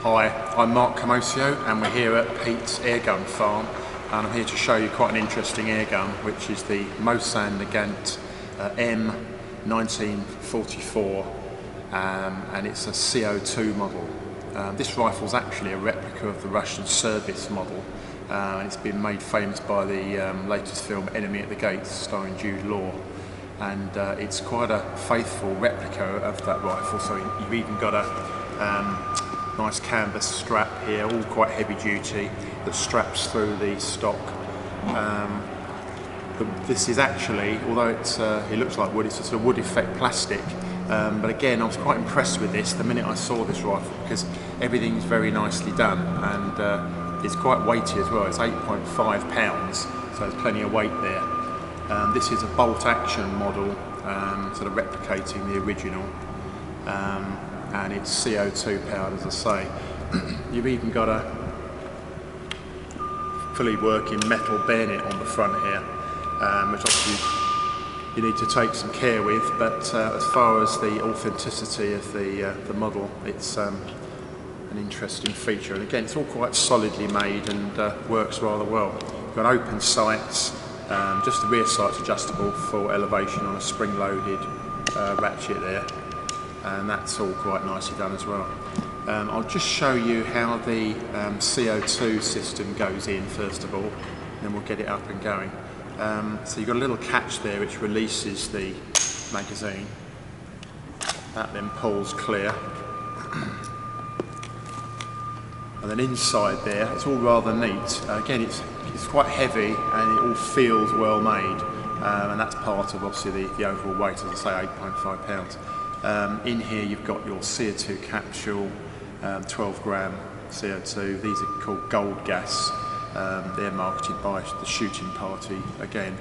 Hi, I'm Mark Camoccio and we're here at Pete's airgun farm, and I'm here to show you quite an interesting airgun, which is the Mosin Nagant M1944, and it's a CO2 model. This rifle is actually a replica of the Russian service model, and it's been made famous by the latest film Enemy at the Gates, starring Jude Law. And it's quite a faithful replica of that rifle, so you've even got a nice canvas strap here, all quite heavy duty, that straps through the stock. This is actually, although it looks like wood, it's a sort of wood effect plastic, but again I was quite impressed with this the minute I saw this rifle, because everything's very nicely done, and it's quite weighty as well. It's 8.5 pounds, so there's plenty of weight there. This is a bolt action model, sort of replicating the original, and it's CO2 powered, as I say. You've even got a fully working metal bayonet on the front here, which obviously you need to take some care with, but as far as the authenticity of the model, it's an interesting feature. And again, it's all quite solidly made and works rather well. You've got open sights. Just the rear sight's adjustable for elevation on a spring-loaded ratchet there, and that's all quite nicely done as well. I'll just show you how the CO2 system goes in first of all, and then we'll get it up and going. So you've got a little catch there which releases the magazine. That then pulls clear. And then inside there, it's all rather neat. Again, it's quite heavy and it all feels well made, and that's part of obviously the overall weight, as I say, 8.5 pounds. In here you've got your CO2 capsule, 12 gram CO2. These are called gold gas. They're marketed by the Shooting Party. Again,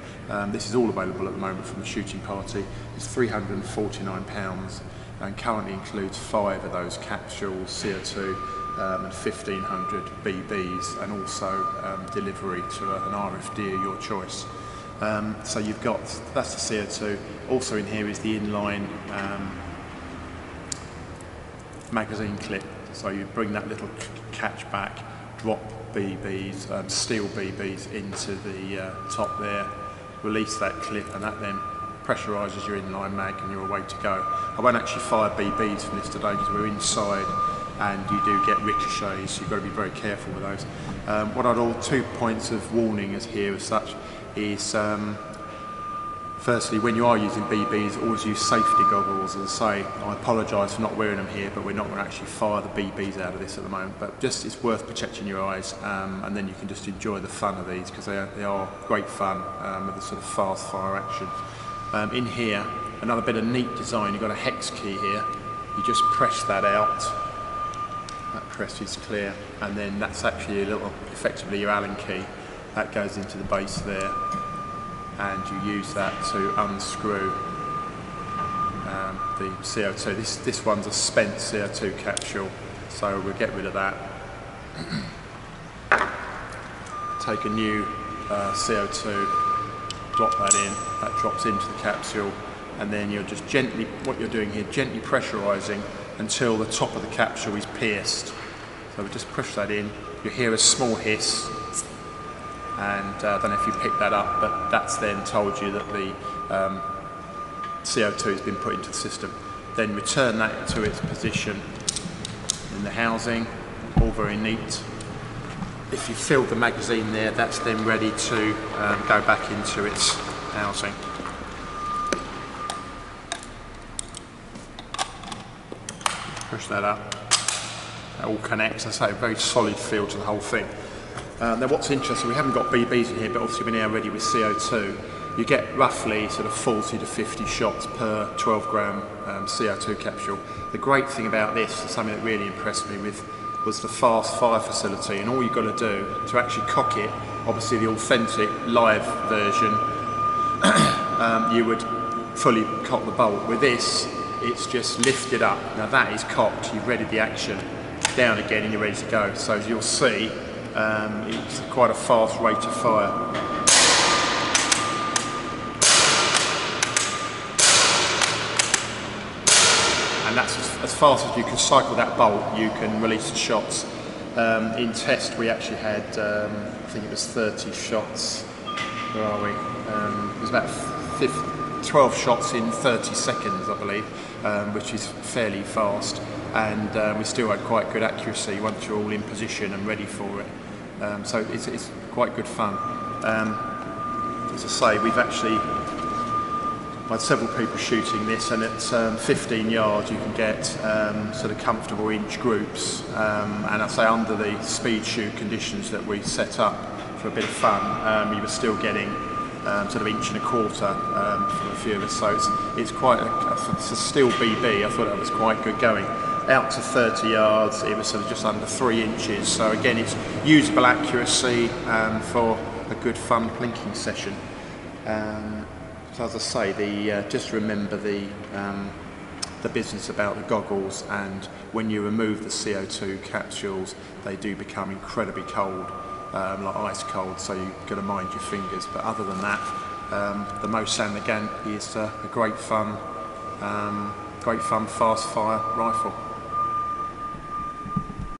this is all available at the moment from the Shooting Party. It's £349 and currently includes 5 of those capsules, CO2, and 1,500 BBs, and also delivery to an RFD of your choice. So you've got, that's the CO2. Also in here is the inline magazine clip. So you bring that little catch back, drop BBs, steel BBs into the top there, release that clip, and that then pressurises your inline mag and you're away to go. I won't actually fire BBs from this today because we're inside and you do get ricochets, so you've got to be very careful with those. What I'd all 2 points of warning as here as such is, firstly, when you are using BBs, always use safety goggles. As I say, I apologise for not wearing them here, but we're not going to actually fire the BBs out of this at the moment, but just it's worth protecting your eyes, and then you can just enjoy the fun of these, because they are great fun with the sort of fast fire action. In here, another bit of neat design, you've got a hex key here. You just press that out. That press is clear, and then that's actually a little, effectively your Allen key. That goes into the base there, and you use that to unscrew the CO2. This one's a spent CO2 capsule, so we'll get rid of that. Take a new CO2, drop that in, that drops into the capsule, and then you're just gently, what you're doing here, gently pressurising until the top of the capsule is pierced. So we just push that in, you hear a small hiss, and I don't know if you picked that up, but that's then told you that the CO2 has been put into the system. Then return that to its position in the housing, all very neat. If you filled the magazine there, that's then ready to go back into its housing. Push that up. That all connects. I say, a very solid feel to the whole thing. Now what's interesting, we haven't got BBs in here, but obviously we're now ready with CO2. You get roughly sort of 40 to 50 shots per 12 gram CO2 capsule. The great thing about this, and something that really impressed me with, was the fast fire facility, and all you've got to do to actually cock it, obviously the authentic live version, you would fully cock the bolt. With this, it's just lifted up. Now that is cocked, you've readied the action, down again and you're ready to go. So as you'll see, it's quite a fast rate of fire. And and that's as fast as you can cycle that bolt, you can release the shots. In test, we actually had, I think it was 30 shots. Where are we? It was about 12 shots in 30 seconds, I believe, which is fairly fast. And we still had quite good accuracy once you're all in position and ready for it. So it's quite good fun. As I say, we've actually had several people shooting this, and at 15 yards you can get sort of comfortable inch groups, and I say under the speed shoot conditions that we set up for a bit of fun, you were still getting sort of inch and a quarter from a few of us, so it's quite it's a still BB. I thought that was quite good going. Out to 30 yards it was sort of just under 3 inches, so again it's usable accuracy for a good fun plinking session. So as I say, just remember the business about the goggles, and when you remove the CO2 capsules, they do become incredibly cold, like ice cold, so you've got to mind your fingers. But other than that, the Mosin Nagant is a great fun fast fire rifle.